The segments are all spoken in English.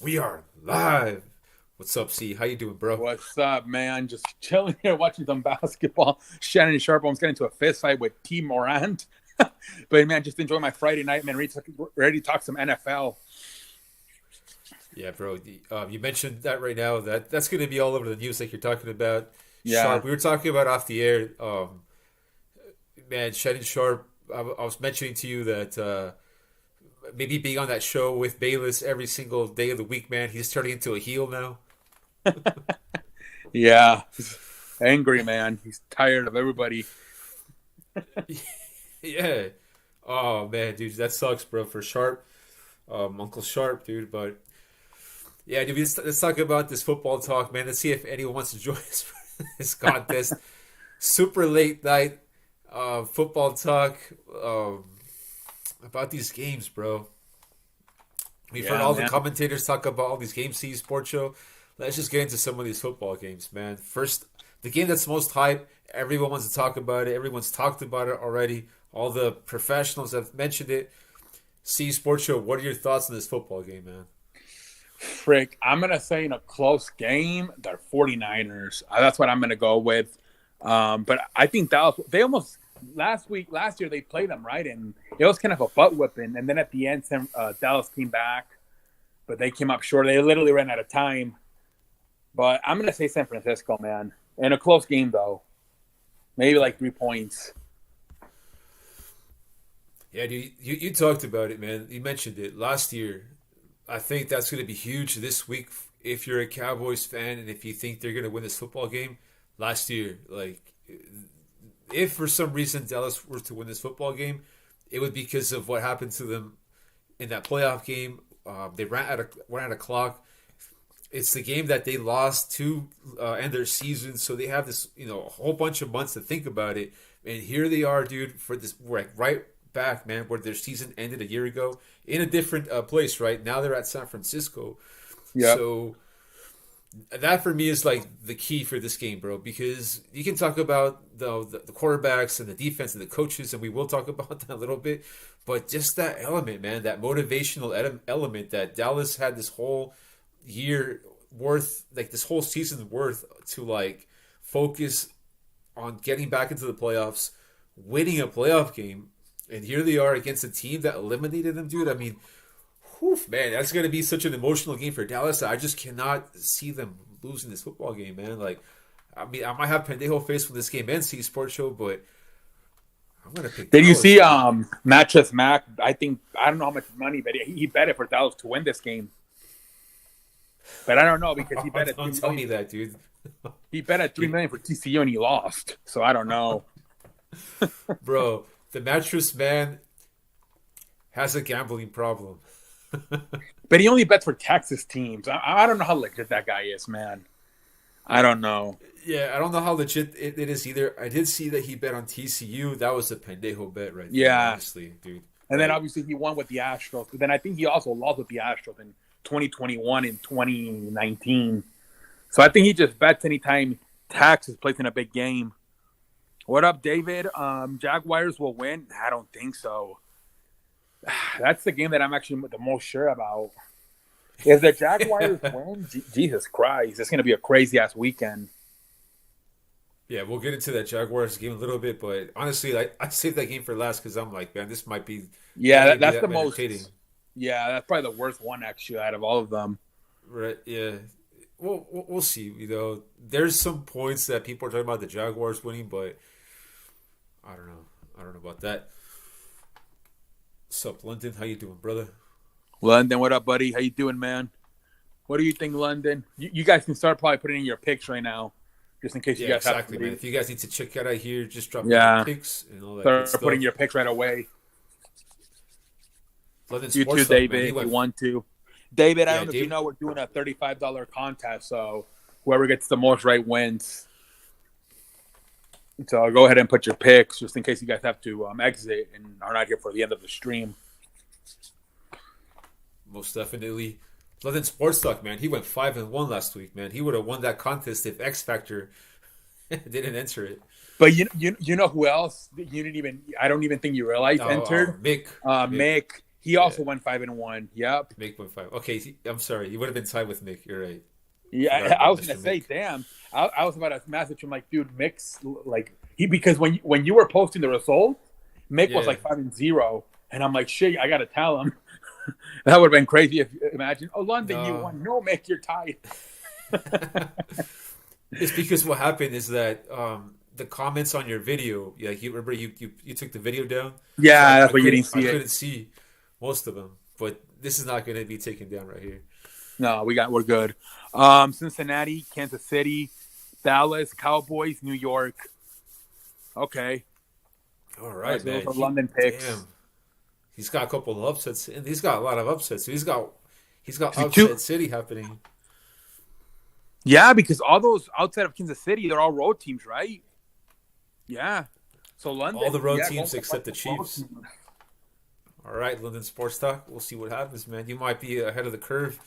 We are live. What's up, C? How you doing, bro? What's up, man? Just chilling here watching some basketball. Shannon Sharp almost got into a fist fight with T. Morant. But, man, just enjoy my Friday night, man. Ready to talk some NFL. Yeah, bro. You mentioned that right now. That's going to be all over the news, like you're talking about. Yeah. Sharp. We were talking about off the air. Man, Shannon Sharp. I was mentioning to you that maybe being on that show with Bayless every single day of the week, man, he's turning into a heel now. Yeah. He's angry, man. He's tired of everybody. Yeah. Oh man, dude, that sucks, bro. For Sharp, Uncle Sharp, dude. But yeah, dude, let's talk about this football talk, man. Let's see if anyone wants to join us for this contest. Super late night football talk about these games, bro. We've heard Yeah, all the man. commentators talk about all these games. See Sports Show. Let's just get into some of these football games, man. First, the game that's most hype. Everyone wants to talk about it. Everyone's talked about it already. All the professionals have mentioned it. See Sports Show. What are your thoughts on this football game, man? Frick. I'm going to say in a close game, they're 49ers. That's what I'm going to go with. But I think Dallas, they almost, last year, they played them, right? And it was kind of a butt whipping. And then at the end, Dallas came back. But they came up short. They literally ran out of time. But I'm going to say San Francisco, man. In a close game, though. Maybe like 3 points. Yeah, dude, you talked about it, man. You mentioned it last year. I think that's going to be huge this week if you're a Cowboys fan and if you think they're going to win this football game. Last year, like, if for some reason Dallas were to win this football game, it would be because of what happened to them in that playoff game. They ran out of clock. It's the game that they lost to end their season, so they have this, a whole bunch of months to think about it. And here they are, dude, for this right back, man, where their season ended a year ago in a different place. Right now, they're at San Francisco. Yeah. So that for me is like the key for this game, bro, because you can talk about the quarterbacks and the defense and the coaches, and we will talk about that a little bit, but just that element, man, that motivational element that Dallas had this whole year worth, like this whole season worth, to like focus on getting back into the playoffs, winning a playoff game, and here they are against a team that eliminated them, dude. I mean, whew, man, that's going to be such an emotional game for Dallas. I just cannot see them losing this football game, man. Like, I mean, I might have Pendejo face when this game ends, see Sports Show, but I'm going to pick Did you Dallas, see man. Mattress Mac? I don't know how much money, but he bet it for Dallas to win this game. But I don't know because he bet at Don't 3 tell me million. that, dude. He bet at 3 million for TCU and he lost. So I don't know. Bro, the mattress man has a gambling problem. But he only bets for Texas teams. I don't know how legit that guy is, man. I don't know. Yeah, I don't know how legit it is either. I did see that he bet on TCU. That was a pendejo bet right there, Yeah. honestly, dude. And then Like, obviously he won with the Astros. But then I think he also lost with the Astros in 2021 and 2019. So I think he just bets anytime Texas plays in a big game. What up, David? Jaguars will win? I don't think so. That's the game that I'm actually the most sure about. If the Jaguars win, Jesus Christ, it's going to be a crazy-ass weekend. yeah, we'll get into that Jaguars game a little bit, but honestly, I saved that game for last because I'm like, man, this might be Yeah, not gonna be that's that the most. entertaining, Yeah, that's probably the worst one, actually, out of all of them. right? Yeah, we'll see. There's some points that people are talking about the Jaguars winning, but I don't know. I don't know about that. What's up, London? How you doing, brother? London, what up, buddy? How you doing, man? What do you think, London? You guys can start probably putting in your picks right now, just in case you Yeah, guys have exactly, to man. leave. If you guys need to check it out here, just drop in your Yeah, picks and all that good start putting stuff. your picks right away. London You Sports too, Talk, man. David, He if you went, want to. David, I yeah, don't know if you Dave. know, we're doing a $35 contest, so whoever gets the most right wins. So I'll go ahead and put your picks, just in case you guys have to exit and are not here for the end of the stream. Most definitely. London Sports Talk, man. He went 5-1 last week, man. He would have won that contest if X Factor didn't enter it. But you know who else you didn't even I don't even think you realized entered? Mick. Mick. He Yeah, also went 5-1. Yep. Mick went 5. Okay, I'm sorry. You would have been tied with Mick. You're right. Forgot Yeah, I about was Mr. gonna say, Mick. damn. I was about to message him like, dude, Mick's like because when you were posting the result, Mick was Yeah. like 5-0, and I'm like, shit, I gotta tell him. That would have been crazy if imagine. Oh, London, you No. won. No, Mick, you're tied. It's because what happened is that the comments on your video, like you remember you took the video down, so Yeah, that's I why you couldn't didn't I see it. couldn't see most of them. But this is not going to be taken down right here. No, we're good. Cincinnati, Kansas City, Dallas, Cowboys, New York. Okay. All All right, right, so those man. are London picks. Damn, he's got a couple of upsets, and he's got a lot of upsets. So he's got See, two. upset city happening. Yeah, because all those outside of Kansas City, they're all road teams, right? Yeah. So All London, the road yeah, teams except the Chiefs. All right, London Sports Talk. We'll see what happens, man. You might be ahead of the curve,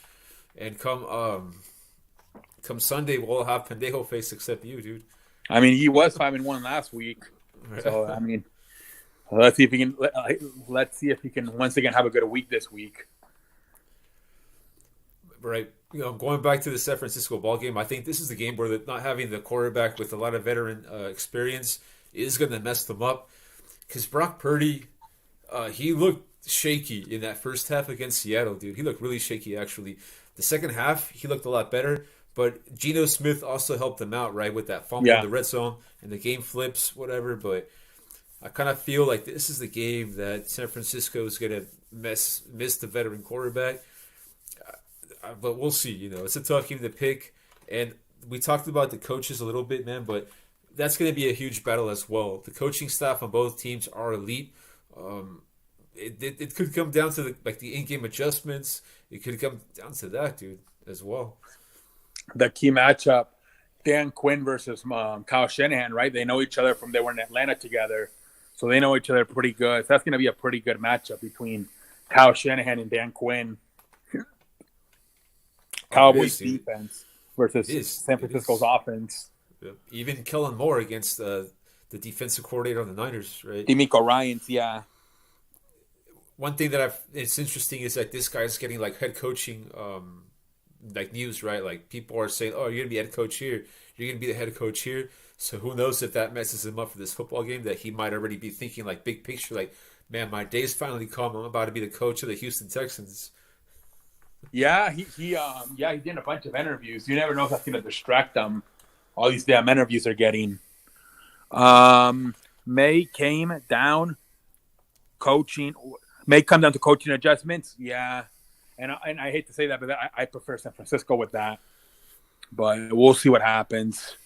and come Sunday, we'll have Pendejo face except you, dude. I mean, he was 5-1 last week. So I mean, let's see if he can. Let's see if he can once again have a good week this week. Right. Going back to the San Francisco ball game, I think this is the game where not having the quarterback with a lot of veteran experience is going to mess them up. Because Brock Purdy, he looked shaky in that first half against Seattle, dude. He looked really shaky, actually. The second half, he looked a lot better. But Geno Smith also helped them out, right, with that fumble in the red zone and the game flips, whatever. But I kind of feel like this is the game that San Francisco is going to miss the veteran quarterback. But we'll see. It's a tough game to pick, and we talked about the coaches a little bit, man. But that's going to be a huge battle as well. The coaching staff on both teams are elite. It could come down to the in-game adjustments. It could come down to that, dude, as well. The key matchup: Dan Quinn versus Kyle Shanahan. Right? They know each other from they were in Atlanta together, so they know each other pretty good. So that's going to be a pretty good matchup between Kyle Shanahan and Dan Quinn. Cowboys defense versus San Francisco's offense. Even Kellen Moore against the defensive coordinator on the Niners, right? D'Amico Ryans, yeah. One thing that it's interesting is that this guy's getting like head coaching news, right? Like people are saying, "Oh, you're gonna be head coach here. You're gonna be the head coach here." So who knows if that messes him up for this football game? That he might already be thinking like big picture, like, "Man, my day's finally come. I'm about to be the coach of the Houston Texans." Yeah, he did a bunch of interviews. You never know if that's going to distract them. All these damn interviews they're getting. May came down coaching. May come down to coaching adjustments. Yeah, and I hate to say that, but I prefer San Francisco with that. But we'll see what happens.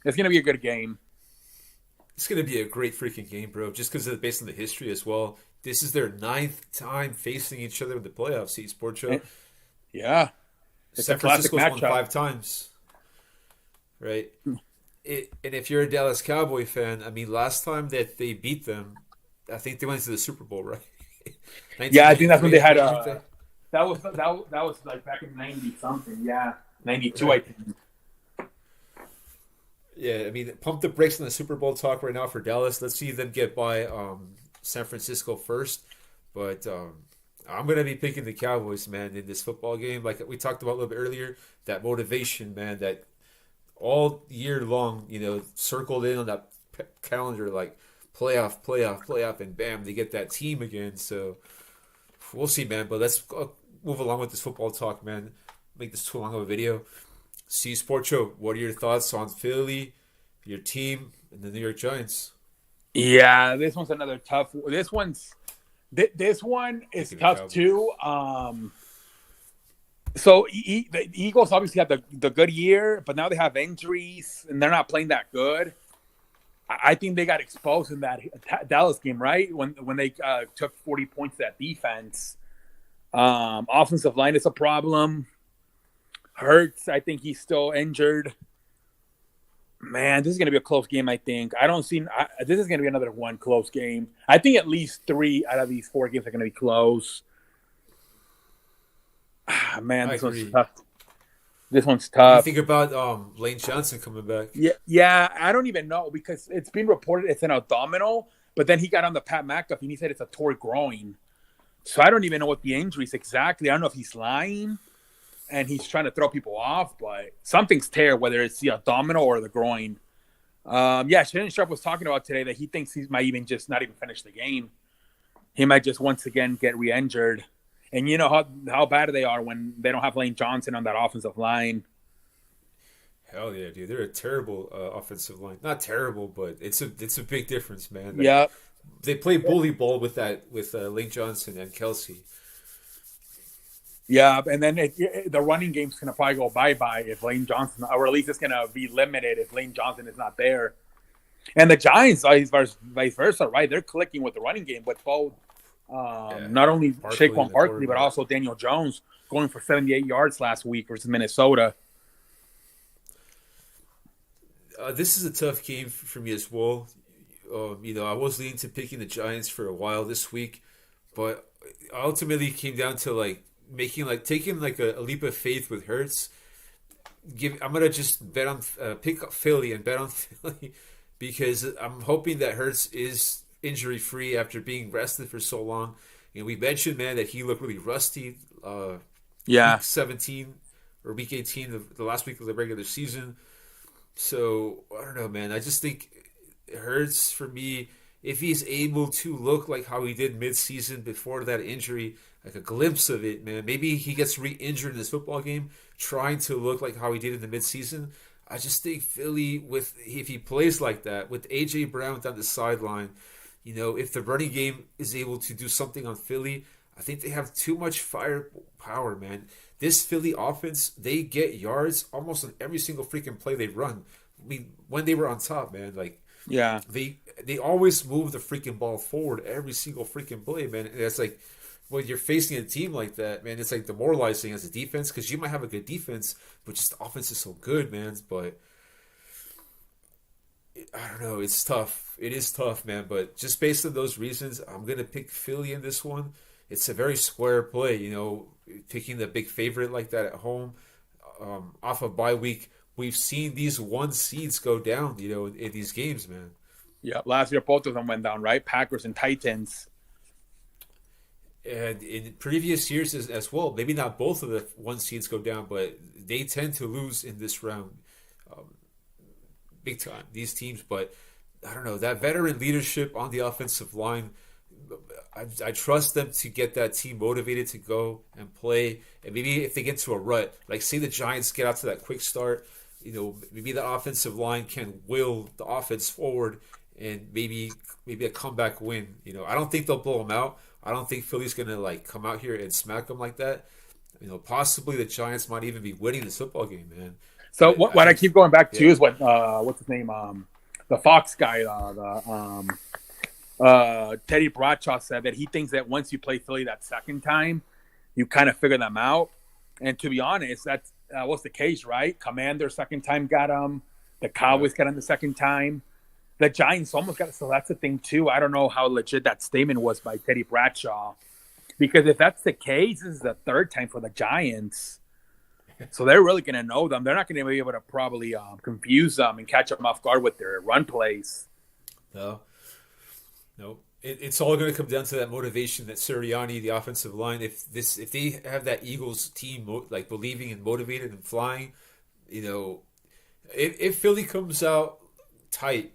It's going to be a good game. It's going to be a great freaking game, bro. Just because based on the history as well. This is their 9th time facing each other in the playoffs. See, Sports Show. Yeah. San Francisco's won 5 times. Right? And if you're a Dallas Cowboy fan, I mean, last time that they beat them, I think they went to the Super Bowl, right? Yeah, I think that's when they had that was like back in 90 something. Yeah. 92, right. I think. Yeah, I mean, pump the brakes on the Super Bowl talk right now for Dallas. Let's see them get by San Francisco first, but I'm gonna be picking the Cowboys, man, in this football game. Like we talked about a little bit earlier, that motivation, man, that all year long, circled in on that calendar, like playoff, and bam, they get that team again. So we'll see, man. But let's move along with this football talk, man. Make this too long of a video. See, Sports Show, what are your thoughts on Philly, your team, and the New York Giants? Yeah, this one's another tough. This one is tough too. So the Eagles obviously had the good year, but now they have injuries and they're not playing that good. I think they got exposed in that Dallas game, right? When they took 40 points to that defense. Offensive line is a problem. Hurts, I think he's still injured. Man, this is going to be a close game, I think. This is going to be another one close game. I think at least 3 out of these 4 games are going to be close. Man, this one's tough. This one's tough. What do you think about Lane Johnson coming back? Yeah, I don't even know because it's been reported it's an abdominal, but then he got on the Pat McAfee and he said it's a torn groin. So I don't even know what the injury is exactly. I don't know if he's lying and he's trying to throw people off, but something's tear, whether it's the abdominal or the groin. Shannon Sharp was talking about today that he thinks he might even just not even finish the game. He might just once again get re-injured. And you know how bad they are when they don't have Lane Johnson on that offensive line. Hell yeah, dude! They're a terrible offensive line. Not terrible, but it's a big difference, man. Like, Yeah. they play bully ball with Lane Johnson and Kelsey. Yeah, and then the running game's going to probably go bye-bye if Lane Johnson, or at least it's going to be limited if Lane Johnson is not there. And the Giants, vice versa, right? They're clicking with the running game with both, not only Saquon Barkley, but also Daniel Jones going for 78 yards last week versus Minnesota. This is a tough game for me as well. I was leaning to picking the Giants for a while this week, but ultimately it came down to taking a leap of faith with Hurts. I'm gonna just bet on pick up Philly and bet on Philly because I'm hoping that Hurts is injury free after being rested for so long. We mentioned, man, that he looked really rusty. Week 17 or week 18, the last week of the regular season. So I don't know, man. I just think Hurts, for me, if he's able to look like how he did mid-season before that injury, like a glimpse of it, man. Maybe he gets re-injured in this football game, trying to look like how he did in the mid-season. I just think Philly, if he plays like that, with A.J. Brown down the sideline, if the running game is able to do something on Philly, I think they have too much firepower, man. This Philly offense, they get yards almost on every single freaking play they run. I mean, when they were on top, man, they always move the freaking ball forward every single freaking play, man. And it's like, when you're facing a team like that, man, it's like demoralizing as a defense because you might have a good defense, but just the offense is so good, man. But I don't know. It's tough. It is tough, man. But just based on those reasons, I'm going to pick Philly in this one. It's a very square play, picking the big favorite like that at home off of bye week. We've seen these 1 seeds go down, in these games, man. Yeah, last year both of them went down, right? Packers and Titans. And in previous years as well, maybe not both of the 1 seeds go down, but they tend to lose in this round, big time. These teams, but I don't know, that veteran leadership on the offensive line. I trust them to get that team motivated to go and play. And maybe if they get to a rut, like say the Giants get out to that quick start, maybe the offensive line can will the offense forward and maybe a comeback win. I don't think they'll blow them out. I don't think Philly's going to come out here and smack them like that. Possibly the Giants might even be winning this football game, man. So what I keep going back to is what what's his name? The Fox guy, Teddy Bradshaw said that he thinks that once you play Philly that second time, you kind of figure them out. And to be honest, that was the case, right? Commander second time got him. The Cowboys got him the second time. The Giants almost got it. So that's the thing, too. I don't know how legit that statement was by Teddy Bradshaw. Because if that's the case, this is the third time for the Giants. So they're really going to know them. They're not going to be able to probably confuse them and catch them off guard with their run plays. No. It's all going to come down to that motivation that Sirianni, the offensive line, if they have that Eagles team believing and motivated and flying, if Philly comes out tight,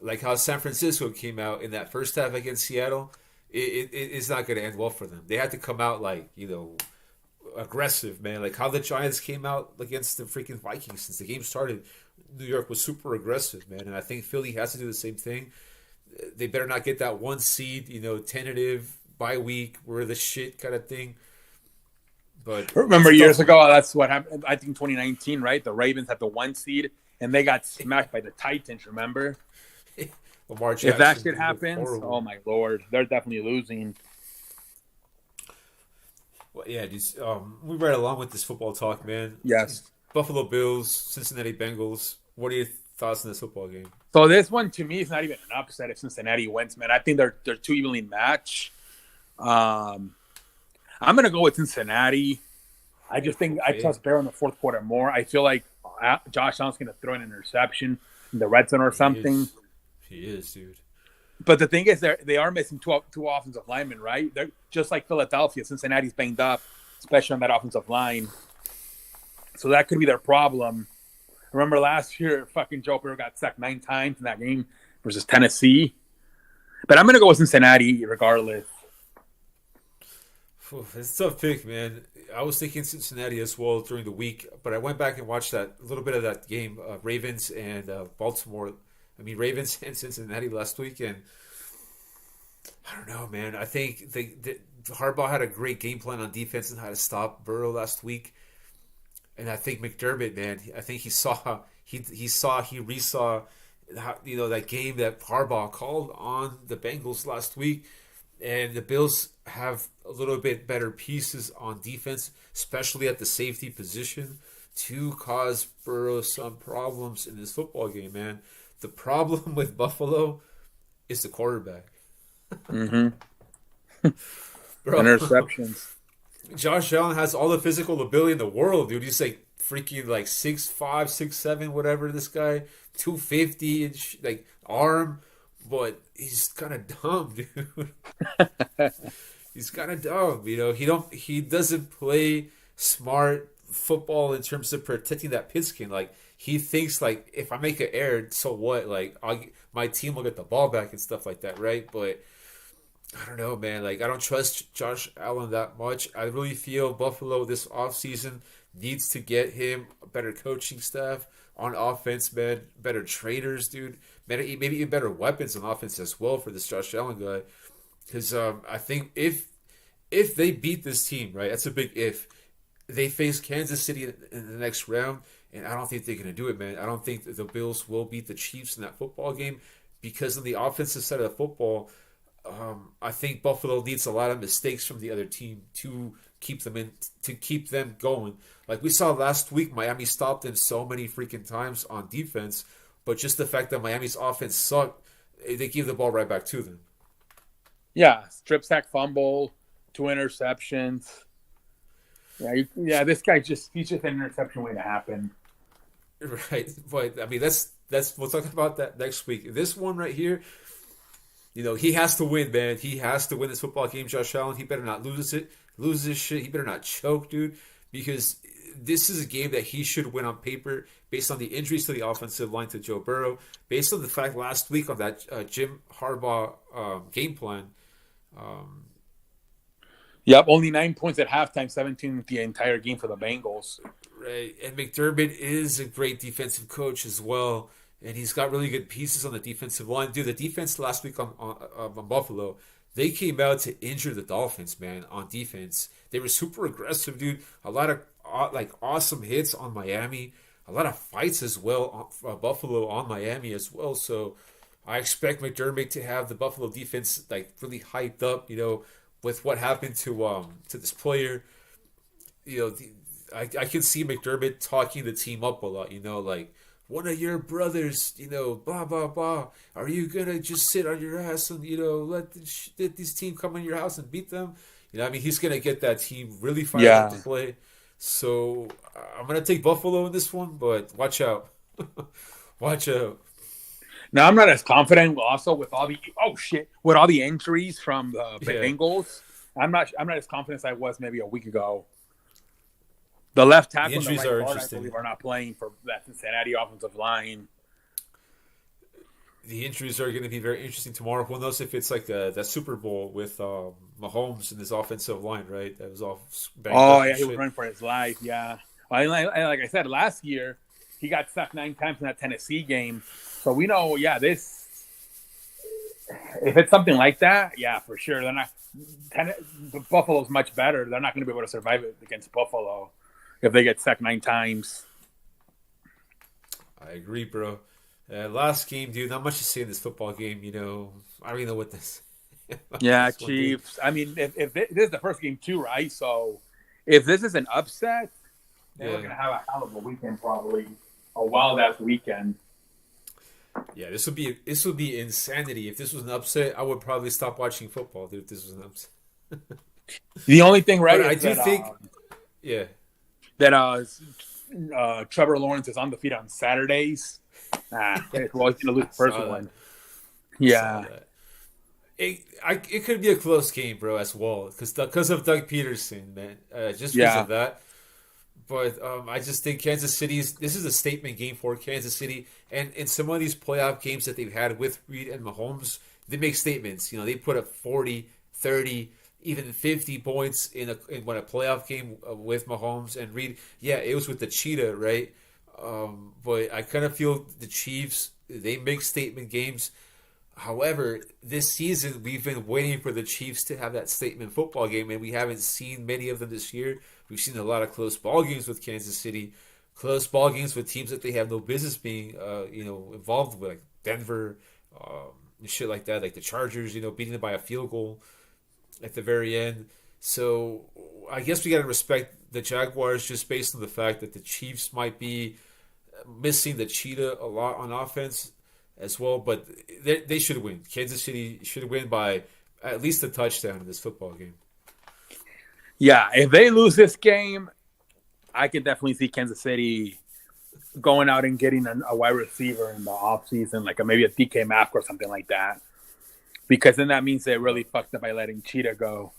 like how San Francisco came out in that first half against Seattle, it's not going to end well for them. They had to come out aggressive, man. Like how the Giants came out against the freaking Vikings since the game started. New York was super aggressive, man, and I think Philly has to do the same thing. They better not get that 1 seed, tentative bye week, where the shit kind of thing. But remember years ago, that's what happened. I think 2019, right? The Ravens had the 1 seed, and they got smacked by the Titans. Remember? Lamar Jackson, if that shit happens, oh my lord, they're definitely losing. Well, yeah, just we right along with this football talk, man. Yes. Buffalo Bills, Cincinnati Bengals. What are your thoughts on this football game? So this one, to me, is not even an upset if Cincinnati wins, man. I think they're too evenly matched. I'm going to go with Cincinnati. I just think I trust Bear in the fourth quarter more. I feel like Josh Allen's going to throw an interception in the red zone or something. He is, dude. But the thing is, they are missing two offensive linemen, right? They're just like Philadelphia. Cincinnati's banged up, especially on that offensive line. So that could be their problem. Remember last year, fucking Joe Burrow got sacked 9 times in that game versus Tennessee. But I'm going to go with Cincinnati regardless. It's a tough pick, man. I was thinking Cincinnati as well during the week, but I went back and watched that a little bit of that game, Ravens and Baltimore. I mean, Ravens and Cincinnati last week, and I don't know, man. I think Harbaugh had a great game plan on defense and how to stop Burrow last week, and I think McDermott, man. I think he resaw, that game that Harbaugh called on the Bengals last week. And the Bills have a little bit better pieces on defense, especially at the safety position, to cause Burrow some problems in this football game, man. The problem with Buffalo is the quarterback. Mm-hmm. Bro, interceptions. Josh Allen has all the physical ability in the world, dude. He's like freaking like 6'5", 6'7", whatever this guy, 250 inch like arm. But he's kind of dumb, dude. He's kind of dumb, He doesn't play smart football in terms of protecting that pigskin. Like he thinks, like if I make an error, so what? Like my team will get the ball back and stuff like that, right? But I don't know, man. Like I don't trust Josh Allen that much. I really feel Buffalo this offseason needs to get him a better coaching staff on offense, man. Better traders, dude. Maybe even better weapons on offense as well for this Josh Allen guy. Because I think if they beat this team, right, that's a big if. They face Kansas City in the next round, and I don't think they're going to do it, man. I don't think the Bills will beat the Chiefs in that football game because on the offensive side of the football, I think Buffalo needs a lot of mistakes from the other team to keep them going. Like we saw last week, Miami stopped them so many freaking times on defense. But just the fact that Miami's offense sucked, they gave the ball right back to them. Yeah, strip sack, fumble, 2 interceptions. Yeah, this guy he's just an interception waiting to happen. Right, but I mean that's we'll talk about that next week. This one right here, he has to win, man. He has to win this football game. Josh Allen, he better not lose this shit. He better not choke, dude, because this is a game that he should win on paper based on the injuries to the offensive line to Joe Burrow, based on the fact last week on that Jim Harbaugh game plan. Yep, only 9 points at halftime, 17 the entire game for the Bengals. Right, and McDermott is a great defensive coach as well, and he's got really good pieces on the defensive line. Dude, the defense last week on Buffalo, they came out to injure the Dolphins, man, on defense. They were super aggressive, dude. A lot of awesome hits on Miami. A lot of fights as well on Buffalo on Miami as well. So I expect McDermott to have the Buffalo defense like really hyped up, with what happened to this player. I can see McDermott talking the team up a lot, like one of your brothers, blah, blah, blah. Are you going to just sit on your ass and, let this team come in your house and beat them? He's going to get that team really fired up to play. So I'm going to take Buffalo in this one, but watch out. Watch out. Now, I'm not as confident also with all the injuries from the Bengals. I'm not as confident as I was maybe a week ago. The left tackle and the right guard, I believe, are not playing for that Cincinnati offensive line. The injuries are going to be very interesting tomorrow. Who knows if it's like that Super Bowl with Mahomes and his offensive line, right? That was all banged up. Oh, yeah, he was running for his life, yeah. Well, like I said, last year, he got sacked 9 times in that Tennessee game. So we know, if it's something like that, yeah, for sure. They're not. Buffalo's much better. They're not going to be able to survive it against Buffalo if they get sacked 9 times. I agree, bro. Last game, dude. Not much to say in this football game. I don't even know what this. Yeah, Chiefs. I mean, if this is the first game too, right? So if this is an upset, they're going to have a hell of a weekend, probably a wild-ass weekend. Yeah, this would be insanity. If this was an upset, I would probably stop watching football, dude. If this was an upset. The only thing, right? I do think, that Trevor Lawrence is undefeated on Saturdays. Well, he's going to lose the first one. Yeah. it could be a close game, bro, as well, because of Doug Peterson, man. Just because Yeah. of that. But I just think this is a statement game for Kansas City. And in some of these playoff games that they've had with Reed and Mahomes, they make statements. You know, they put up 40, 30, even 50 points in what a playoff game with Mahomes and Reed. Yeah, it was with the Cheetah, right? But I kind of feel the Chiefs, they make statement games. However, this season we've been waiting for the Chiefs to have that statement football game, and we haven't seen many of them this year. We've seen a lot of close ball games with Kansas City, close ball games with teams that they have no business being, involved with, like Denver, and shit like that, like the Chargers, beating them by a field goal at the very end. So I guess we got to respect the Jaguars just based on the fact that the Chiefs might be missing the Cheetah a lot on offense as well, but they should win. Kansas City should win by at least a touchdown in this football game. Yeah, if they lose this game, I can definitely see Kansas City going out and getting a wide receiver in the offseason, like maybe a DK Metcalf or something like that. Because then that means they really fucked up by letting Cheetah go.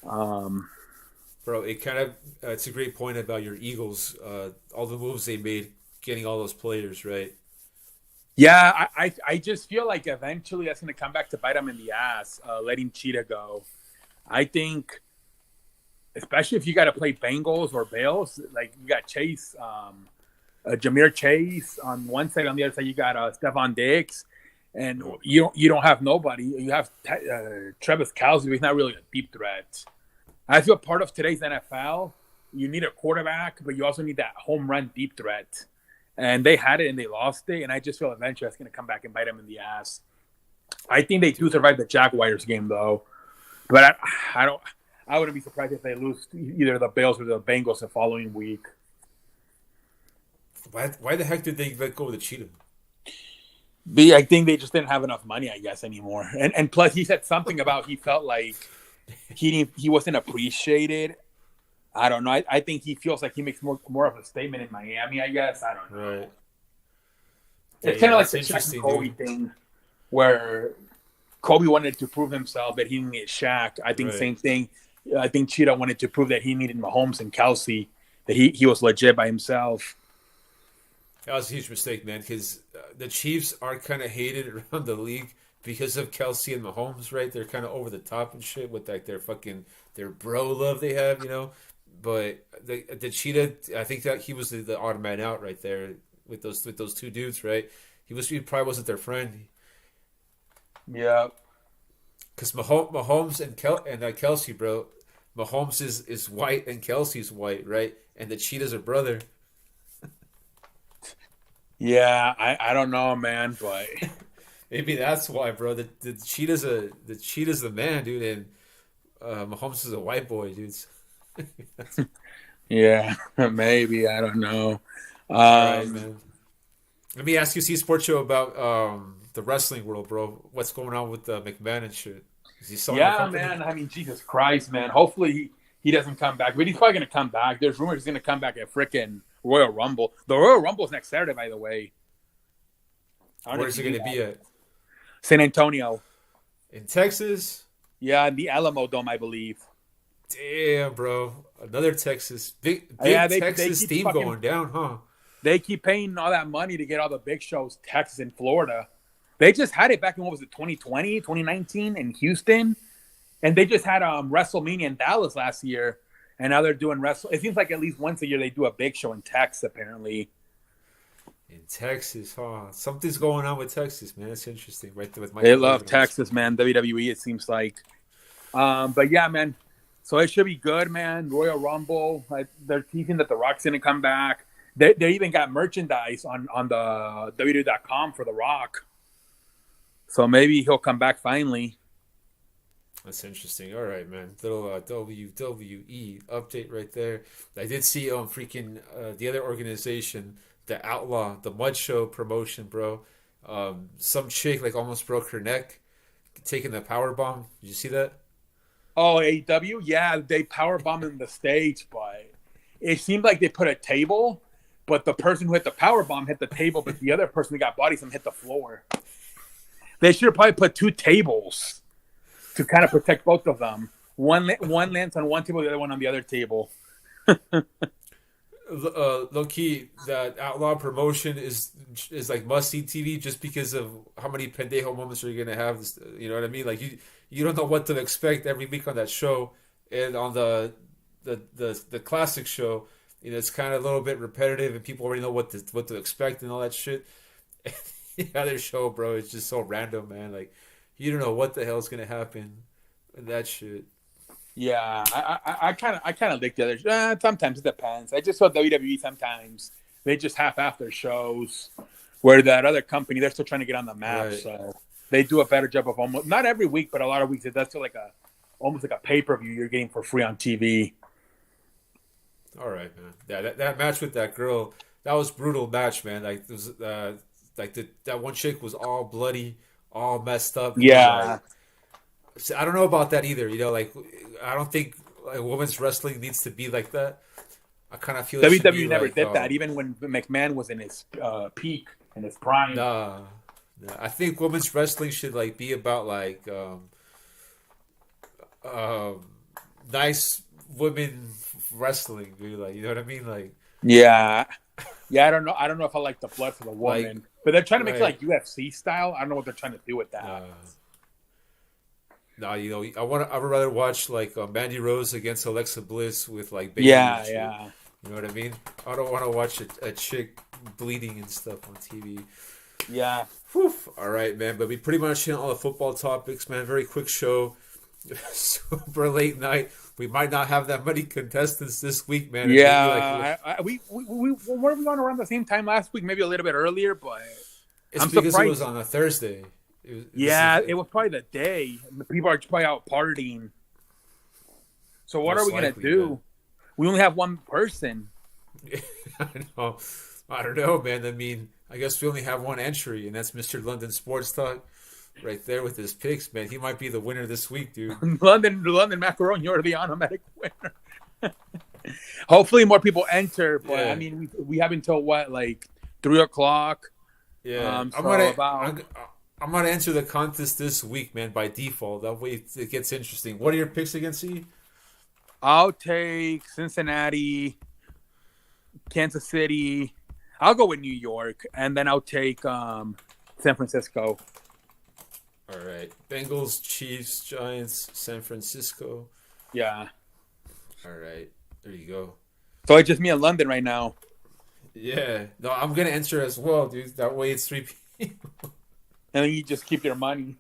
Bro, it's a great point about your Eagles. All the moves they made, getting all those players, right? Yeah, I just feel like eventually that's going to come back to bite them in the ass, letting Cheetah go. I think, especially if you got to play Bengals or Bills, like you got Chase, Jameer Chase on one side, on the other side you got Stephon Diggs, and you don't have nobody. You have Travis Kelce, but he's not really a deep threat. I feel part of today's NFL, you need a quarterback, but you also need that home run deep threat. And they had it and they lost it, and I just feel eventually that's going to come back and bite them in the ass. I think they do survive the Jaguars game though, but I wouldn't be surprised if they lose either the Bills or the Bengals the following week. Why the heck did they let go of the Cheetah? I think they just didn't have enough money, I guess, anymore. And plus, he said something about he felt like he wasn't appreciated. I don't know. I think he feels like he makes more of a statement in Miami, I guess. I don't know. Right. It's kind of like the Shaq and Kobe thing, where Kobe wanted to prove himself that he didn't get Shaq. I think same thing. I think Cheetah wanted to prove that he needed Mahomes and Kelce, that he was legit by himself. That was a huge mistake, man, because the Chiefs are kind of hated around the league because of Kelce and Mahomes, right? They're kind of over the top and shit with like their bro love they have, But the Cheetah, I think that he was the odd man out right there with those two dudes, right? He probably wasn't their friend. Yeah, because Mahomes and Kelce, bro. Mahomes is white and Kelce's white, right? And the Cheetah's a brother. Yeah, I don't know, man, but maybe that's why, bro. The Cheetah's the man, dude, and Mahomes is a white boy, dude. Yeah, maybe, I don't know. All right, man. Let me ask you, Sports Show, about the wrestling world, bro. What's going on with McMahon and shit? Is he selling the company? Man. I mean, Jesus Christ, man. Hopefully he doesn't come back, but he's probably gonna come back. There's rumors he's gonna come back at frickin' Royal Rumble. The Royal Rumble's next Saturday, by the way. Where's it going to be at? San Antonio. In Texas? Yeah, the Alamo Dome, I believe. Damn, bro. Another Texas. Big Texas theme going down, huh? They keep paying all that money to get all the big shows, Texas and Florida. They just had it back in, 2020, 2019 in Houston. And they just had WrestleMania in Dallas last year. And now they're doing It seems like at least once a year they do a big show in Texas, apparently. In Texas, huh? Something's going on with Texas, man. That's interesting. Right there with They love Texas, man. WWE, it seems like. But yeah, man. So it should be good, man. Royal Rumble. They're teasing that The Rock's going to come back. They even got merchandise on the WWE.com for The Rock. So maybe he'll come back finally. That's interesting. All right, man. Little WWE update right there. I did see the other organization, the Outlaw, the Mud Show promotion, bro. Some chick like almost broke her neck taking the power bomb. Did you see that? Oh, AEW? Yeah, they power bombed in the stage, but it seemed like they put a table, but the person who hit the power bomb hit the table, but the other person who got body slam hit the floor. They should have probably put two tables. to kind of protect both of them. One lands on one table, the other one on the other table. Low key, that Outlaw promotion is like must see TV just because of how many pendejo moments are you gonna have. You know what I mean? Like you don't know what to expect every week on that show, and on the classic show, you know, it's kind of a little bit repetitive, and people already know what to expect and all that shit. The other show, bro, it's just so random, man. Like you don't know what the hell's gonna happen in that shit. Yeah, I kind of like the other. Sometimes it depends. I just saw WWE sometimes they just half their shows, where that other company they're still trying to get on the map, Right. so they do a better job of almost not every week, but a lot of weeks it does feel like almost like a pay-per-view you're getting for free on TV. All right, man. Yeah, that match with that girl, that was brutal match, man. Like it was, that one chick was all bloody, all messed up. Yeah, See, I don't know about that either. You know, like I don't think like, women's wrestling needs to be like that. I kind of feel it should be WWE never like, did that, even when McMahon was in his peak in his prime. nah. I think women's wrestling should like be about like nice women wrestling, dude. Like you know what I mean? Like Yeah, I don't know. I don't know if I like the blood for the woman, Like, but they're trying to make it right. like UFC style. I don't know what they're trying to do with that. nah, you know, I would rather watch like Mandy Rose against Alexa Bliss with like Bayley Yeah, and shit. yeah. You know what I mean? I don't want to watch a chick bleeding and stuff on TV. Yeah. Whew. All right, man. But we pretty much hit all the football topics, man. Very quick show. Super late night. We might not have that many contestants this week, man. Yeah. We were we on around the same time last week, maybe a little bit earlier, but It's I'm because surprised. it was on a Thursday. It was probably the day. The people are probably out partying. So what Most are we gonna likely, do? man. We only have one person. I know. I don't know, man. I mean, I guess we only have one entry, and that's Mr. London Sports Talk right there with his picks, man. He might be the winner this week, dude. London Macaron, you're the automatic winner. Hopefully more people enter, but Yeah. I mean we have until what, like 3:00. Yeah, I'm gonna enter the contest this week, man, by default. That way it gets interesting. What are your picks against E? I'll take Cincinnati, Kansas City. I'll go with New York, and then I'll take San Francisco. All right, Bengals, Chiefs, Giants, San Francisco. Yeah. All right, there you go. So it's just me in London right now. Yeah, no, I'm gonna enter as well, dude. That way it's 3 people. And then you just keep your money.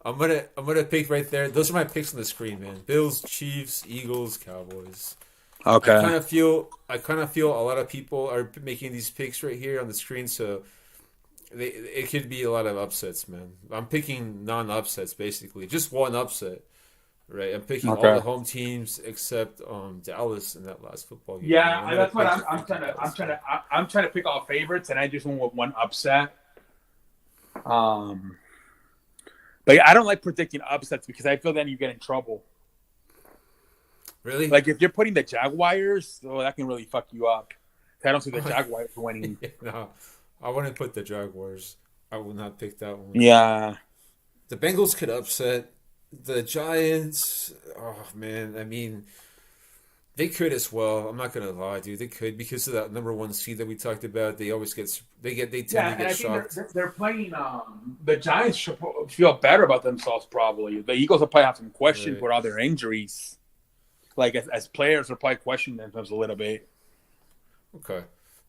I'm gonna pick right there. Those are my picks on the screen, man. Bills, Chiefs, Eagles, Cowboys. Okay. I kind of feel a lot of people are making these picks right here on the screen, so it could be a lot of upsets, man. I'm picking non-upsets basically, just one upset, right? I'm picking all the home teams except Dallas in that last football game. Yeah, that's what I'm trying to pick all favorites, and I just went with one upset. But I don't like predicting upsets because I feel then you get in trouble. Really? Like if you're putting the Jaguars, that can really fuck you up. I don't see the Jaguars winning. No, I wouldn't put the Jaguars. I would not pick that one. Yeah. The Bengals could upset the Giants. Oh man, I mean, they could as well. I'm not gonna lie, dude. They could because of that number one seed that we talked about. They always they tend to get shocked. They're playing. The Giants should feel better about themselves. Probably the Eagles will probably have some questions Right. with all their injuries. Like as players, they're probably questioning themselves a little bit. Okay,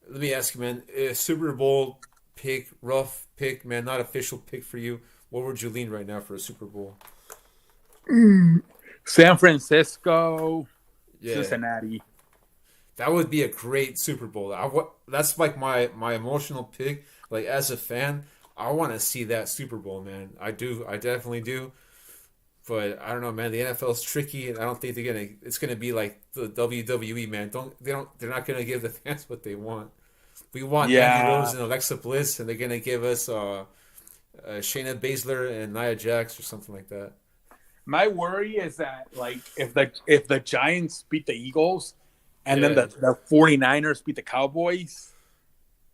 let me ask you, man. Super Bowl pick, rough pick, man. Not official pick for you. What would you lean right now for a Super Bowl? San Francisco, Yeah, Cincinnati. that would be a great Super Bowl. That's like my emotional pick. Like as a fan, I want to see that Super Bowl, man. I do. I definitely do. But I don't know, man. The NFL's tricky, and I don't think it's gonna be like the WWE, man. They're not gonna give the fans what they want. We want Andy Rose and Alexa Bliss, and they're gonna give us Shayna Baszler and Nia Jax or something like that. My worry is that like if the Giants beat the Eagles and then the 49ers beat the Cowboys,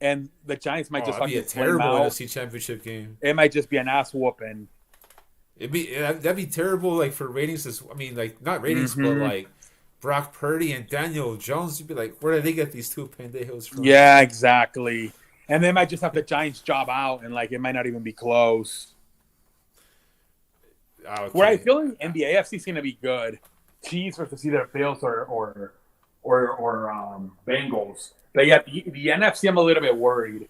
and the Giants might Oh, just that'd be a fucking flame terrible out. NFC Championship game. It might just be an ass whooping. That'd be terrible, like for ratings. I mean, like not ratings, but Hmm. like Brock Purdy and Daniel Jones. You'd be like, where did they get these two pendejos from? Yeah, exactly. And they might just have the Giants job out, and like it might not even be close. Where I Okay, feel like NBA FC is going to be good. Chiefs versus either Bills or Bengals. But yeah, the NFC, I'm a little bit worried.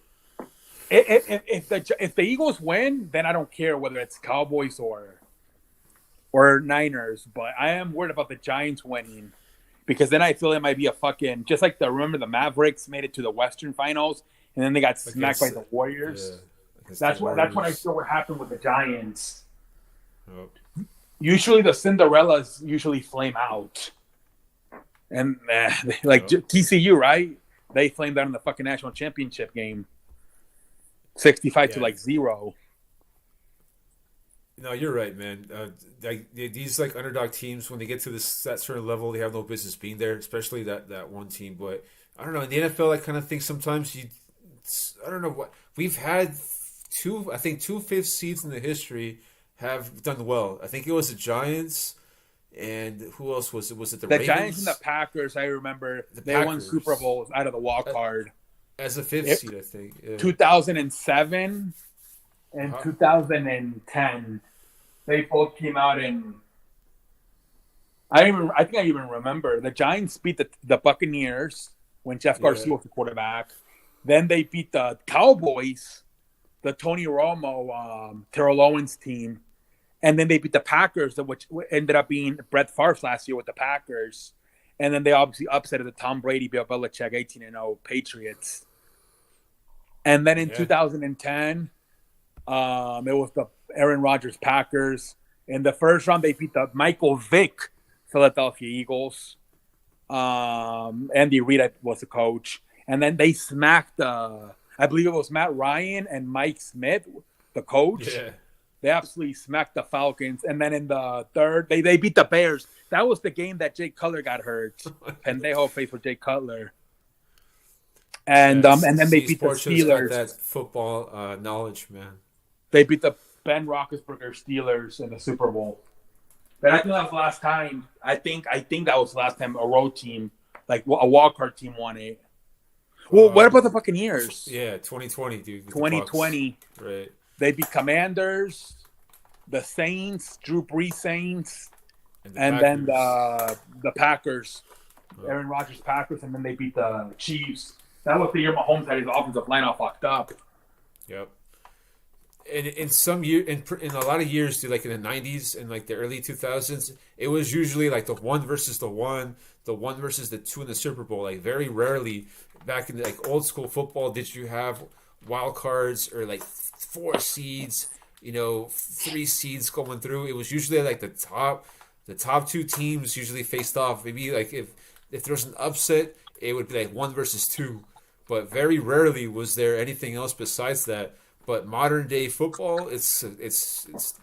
If the Eagles win, then I don't care whether it's Cowboys or Niners. But I am worried about the Giants winning because then I feel it might be a fucking just like remember the Mavericks made it to the Western Finals and then they got smacked by the Warriors. against That's the what I Warriors. feel what happened with the Giants. Oh, Usually the Cinderellas usually flame out, and like TCU, right? They flamed out in the fucking national championship game, 65 to like 0. No, you're right, man. Like these like underdog teams, when they get to that certain level, they have no business being there, especially that one team. But I don't know. In the NFL, I kind of think sometimes I don't know what we've had I think two fifth seeds in the history have done well. I think it was the Giants, and who else was it? Was it the The Ravens? Giants and the Packers, I remember they won Super Bowls out of the wild card. As a fifth seed, I think. Yeah. 2007 and 2010, they both came out in. I think I even remember the Giants beat the Buccaneers when Jeff Garcia was the quarterback. Then they beat the Cowboys, the Tony Romo, Terrell Owens team. And then they beat the Packers, which ended up being Brett Favre last year with the Packers. And then they obviously upset the Tom Brady, Bill Belichick, 18-0 Patriots. And then in 2010, it was the Aaron Rodgers Packers. In the first round, they beat the Michael Vick Philadelphia Eagles. Andy Reid was the coach. And then they smacked, I believe it was Matt Ryan and Mike Smith, the coach. Yeah. They absolutely smacked the Falcons. And then in the third, they beat the Bears. That was the game that Jay Cutler got hurt. Pendejo face for Jay Cutler. And and then they beat the Steelers. Got that football knowledge, man. They beat the Ben Roethlisberger Steelers in the Super Bowl. But I think that was the last time. I think that was the last time a road team, like a wild card team, won it. Well, what about the Buccaneers? Yeah, 2020, dude. 2020. Right. They beat Commanders, the Saints, Drew Brees Saints, and then the Packers, Aaron Rodgers Packers, and then they beat the Chiefs. That was the year Mahomes had his offensive line all fucked up. Yep. And in some year, in a lot of years, dude, like in the 90s and like the early 2000s, it was usually like the one versus the one versus the two in the Super Bowl. Like very rarely back in like old school football did you have wild cards or like 4 seeds, 3 seeds going through. It was usually like the top 2 teams usually faced off. Maybe like if there was an upset, it would be like 1 versus 2. But very rarely was there anything else besides that. But modern day football, it's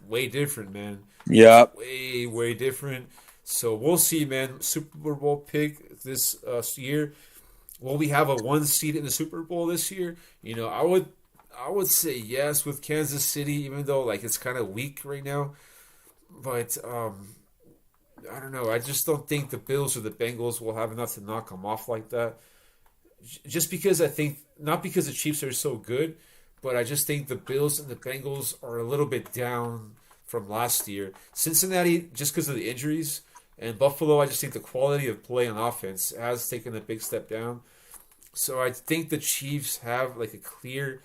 way different, man. Yeah, way different. So we'll see, man. Super Bowl pick this year. Will we have a 1 seed in the Super Bowl this year? I would say yes with Kansas City, even though like it's kind of weak right now. But I don't know. I just don't think the Bills or the Bengals will have enough to knock them off like that. Just because I think, not because the Chiefs are so good, but I just think the Bills and the Bengals are a little bit down from last year. Cincinnati, just because of the injuries, and Buffalo, I just think the quality of play on offense has taken a big step down. So I think the Chiefs have like a clear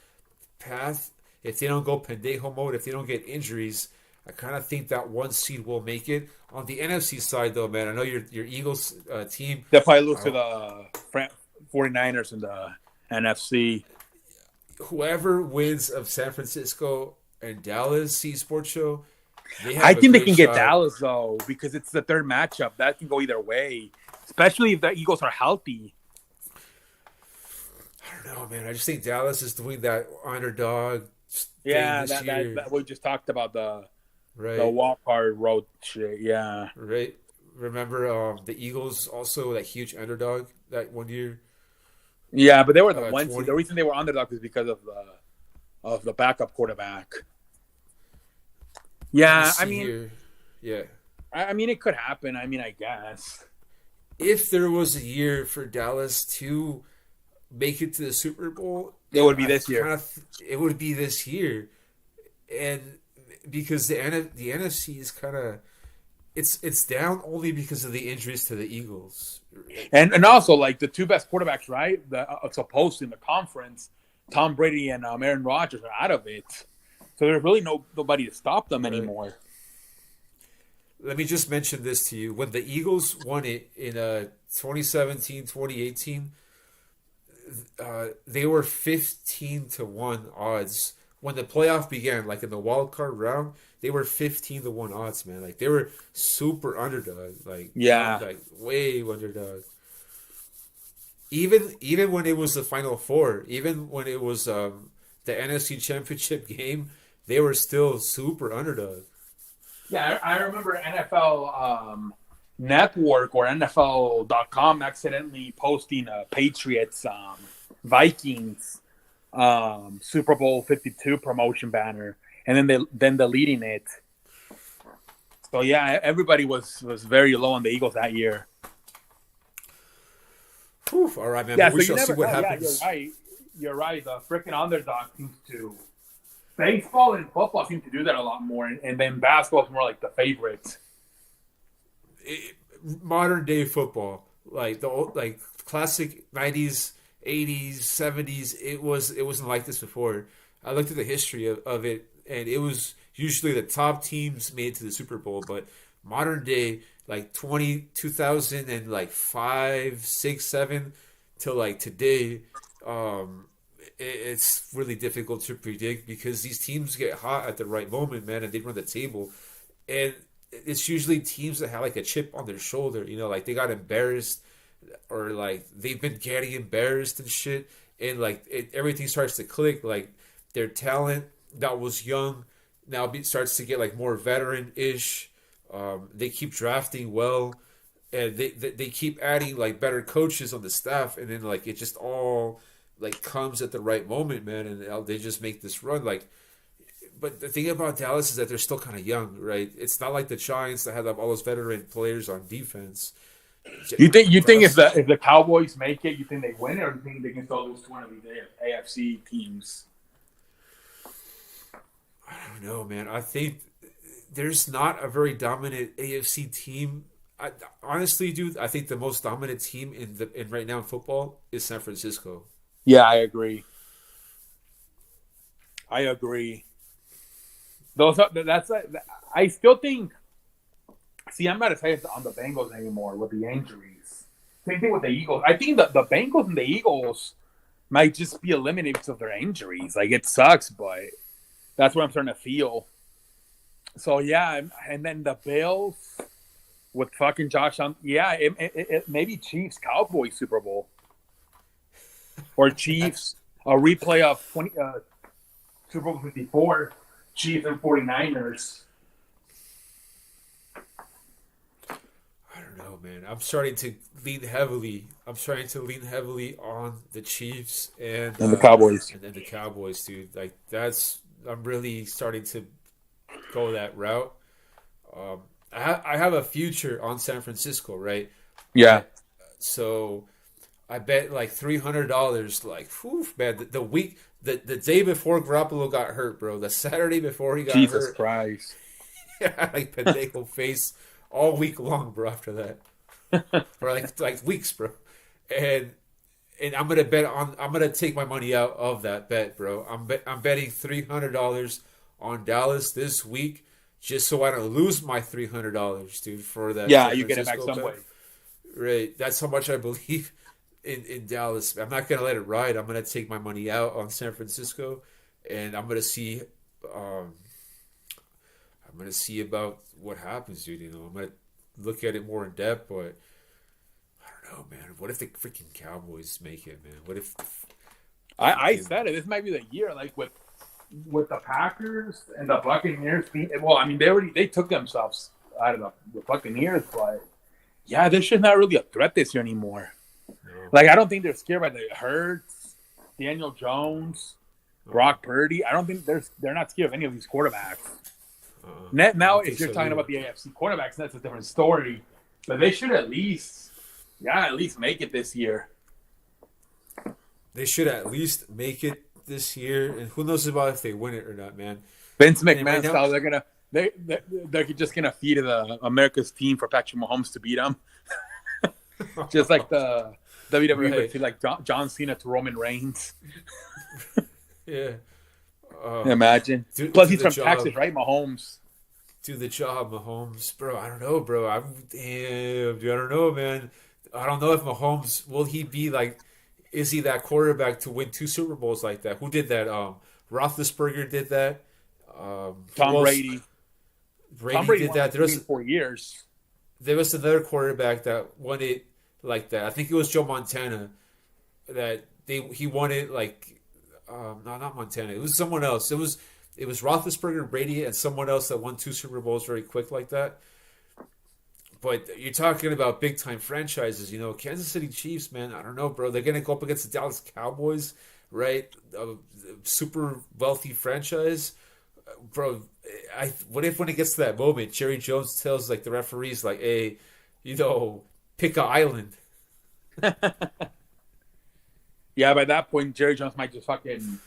path. If they don't go pendejo mode, if they don't get injuries, I kind of think that 1 seed will make it. On the NFC side, though, man, I know your Eagles team. they'll probably lose to the 49ers in the NFC. Whoever wins of San Francisco and Dallas Sports Show, I think they can get Dallas, though, because it's the third matchup. That can go either way, especially if the Eagles are healthy. I don't know, man. I just think Dallas is doing that underdog thing this year. That we just talked about the right. wild card road shit. Yeah, right. Remember the Eagles also that huge underdog that one year. Yeah, but they were the 1 seed. 20 The reason they were underdogs is because of the backup quarterback. Yeah, I mean, here. Yeah. I mean, it could happen. I mean, I guess. If there was a year for Dallas to make it to the Super Bowl, It would be this year. It would be this year, and because the NFC is kind of it's down only because of the injuries to the Eagles, And also, like, the two best quarterbacks, right? Supposed in the conference, Tom Brady and Aaron Rodgers are out of it. So there's really nobody to stop them anymore. Let me just mention this to you. When the Eagles won it in 2017, 2018, they were 15-1 odds. When the playoff began, like in the wild card round, they were 15-1 odds, man. Like they were super underdog. Like way underdog. Even when it was the Final Four, even when it was the NFC Championship game, they were still super underdog. Yeah, I remember NFL Network or NFL.com accidentally posting a Patriots Vikings Super Bowl 52 promotion banner, and then deleting it. So yeah, everybody was very low on the Eagles that year. Whew, all right, man. Yeah, we so shall see what happens. Yeah, you're right. The freaking underdog seems to. Baseball and football seem to do that a lot more, and then basketball is more like the favorites. Modern day football, like classic 90s, 80s, 70s, it wasn't like this before. I looked at the history of it, and it was usually the top teams made it to the Super Bowl, but modern day, like 2000 and like 5, 6, 7 till like today, it's really difficult to predict because these teams get hot at the right moment, man, and they run the table. And it's usually teams that have like a chip on their shoulder, like they got embarrassed or like they've been getting embarrassed and shit. And like everything starts to click. Like their talent that was young now starts to get like more veteran-ish. They keep drafting well, and they keep adding like better coaches on the staff, and then like it just all like comes at the right moment, man, and they just make this run. Like, but the thing about Dallas is that they're still kind of young, right? It's not like the Giants that have all those veteran players on defense. You think if the Cowboys make it, you think they win, or do you think they can still lose to one of these AFC teams? I don't know, man. I think there's not a very dominant AFC team. Honestly, dude, I think the most dominant team in right now in football is San Francisco. Yeah, I agree. I still think. See, I'm not excited on the Bengals anymore with the injuries. Same thing with the Eagles. I think that the Bengals and the Eagles might just be eliminated because of their injuries. Like, it sucks, but that's what I'm starting to feel. So, yeah, and then the Bills with fucking Josh Allen. Yeah, it maybe Chiefs Cowboys Super Bowl. Or Chiefs, a replay of Super Bowl 54, Chiefs and 49ers. I don't know, man. I'm starting to lean heavily on the Chiefs and the Cowboys. And then the Cowboys, dude. Like, I'm really starting to go that route. I have a future on San Francisco, right? Yeah. So I bet like $300. Like, whew, man, the day before Garoppolo got hurt, bro. The Saturday before he got hurt. Jesus Christ. Yeah, like Pendejo face all week long, bro. After that, for like weeks, bro. And I'm gonna take my money out of that bet, bro. I'm betting $300 on Dallas this week, just so I don't lose my $300, dude. For that, yeah, you get it back some way. Right, that's how much I believe in Dallas. I'm not gonna let it ride. I'm gonna take my money out on San Francisco, and I'm gonna see. I'm gonna see about what happens, dude. I'm gonna look at it more in depth, but I don't know, man. What if the freaking Cowboys make it, man? What if? I said it. This might be the year, like with the Packers and the Buccaneers. Well, I mean, they took themselves out of the Buccaneers, but yeah, this shit's not really a threat this year anymore. No, Like, I don't think they're scared by the Hurts, Daniel Jones, Brock Purdy. I don't think they're not scared of any of these quarterbacks. Now, if you're talking about the AFC quarterbacks, that's a different story. But they should at least make it this year. They should at least make it this year, and who knows about if they win it or not, man. Vince McMahon style, they're just gonna feed the America's team for Patrick Mahomes to beat them, just like the WWE would feed like John Cena to Roman Reigns. Yeah, imagine. Plus, he's from Texas, right? Mahomes. Do the job, Mahomes, bro. I don't know, bro. I don't know, man. I don't know if Mahomes will he be like. Is he that quarterback to win 2 Super Bowls like that? Who did that? Roethlisberger did that. Tom Brady. Brady did that. There was 4 years. There was another quarterback that won it like that. I think it was Joe Montana. He won it like no, not Montana. It was someone else. It was Roethlisberger, Brady, and someone else that won 2 Super Bowls very quick like that. But you're talking about big time franchises, Kansas City Chiefs, man. I don't know, bro. They're gonna go up against the Dallas Cowboys, right? A super wealthy franchise, bro. What if when it gets to that moment, Jerry Jones tells like the referees, like, "Hey, pick an island." Yeah, by that point, Jerry Jones might just fucking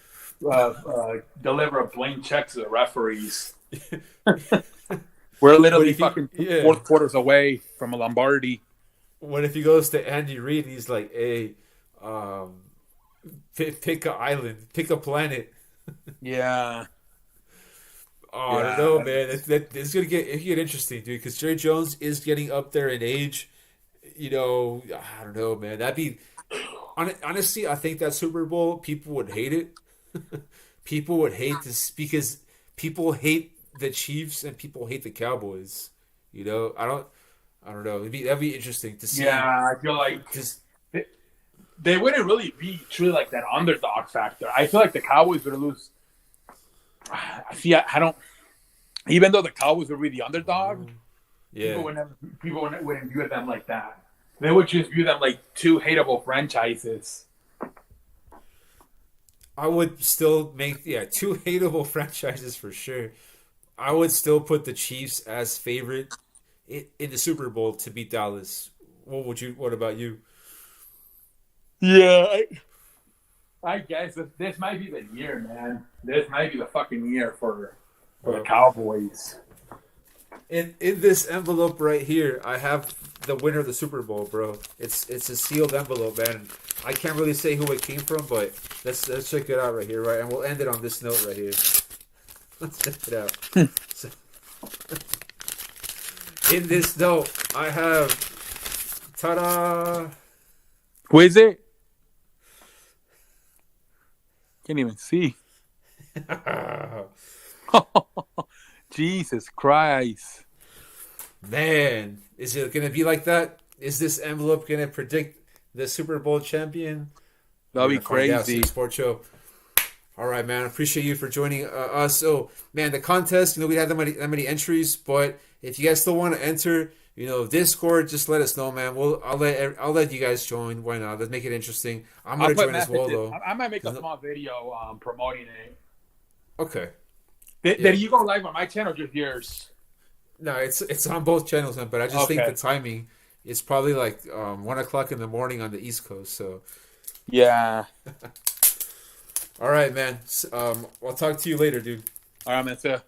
deliver a blank check to the referees. We're literally fucking 4 quarters away from a Lombardi. What if he goes to Andy Reid and he's like, "Hey, pick an island, pick a planet." Yeah. I don't know, man. It's gonna get interesting, dude. Because Jerry Jones is getting up there in age. I don't know, man. That'd be honestly. I think that Super Bowl, people would hate it. People would hate this because people hate the Chiefs and people hate the Cowboys. I don't know. That'd be interesting to see. Yeah, I feel like they wouldn't really be truly like that underdog factor. I feel like the Cowboys would lose. I don't. Even though the Cowboys would be the underdog, people wouldn't view them like that. They would just view them like 2 hateable franchises. I would still make 2 hateable franchises for sure. I would still put the Chiefs as favorite in the Super Bowl to beat Dallas. What about you? Yeah, I guess this might be the year, man. This might be the fucking year for the Cowboys. In this envelope right here, I have the winner of the Super Bowl, bro. It's a sealed envelope, man. I can't really say who it came from, but let's check it out right here, right? And we'll end it on this note right here. Let's check it out. In this note, I have ta-da! Who is it? Can't even see. Jesus Christ. Man, is it going to be like that? Is this envelope going to predict the Super Bowl champion? That'll be crazy. Sports show. All right, man. Appreciate you for joining us. So, man, the contest, we had that many entries, but if you guys still want to enter, Discord, just let us know, man. I'll let you guys join. Why not? Let's make it interesting. I'm gonna join as well, though. I might make a small video promoting it. Okay. Did you go live on my channel or just yours? No, it's on both channels, man. But I just think the timing is probably like 1:00 in the morning on the East Coast. So. Yeah. All right, man. I'll talk to you later, dude. All right, man. See ya.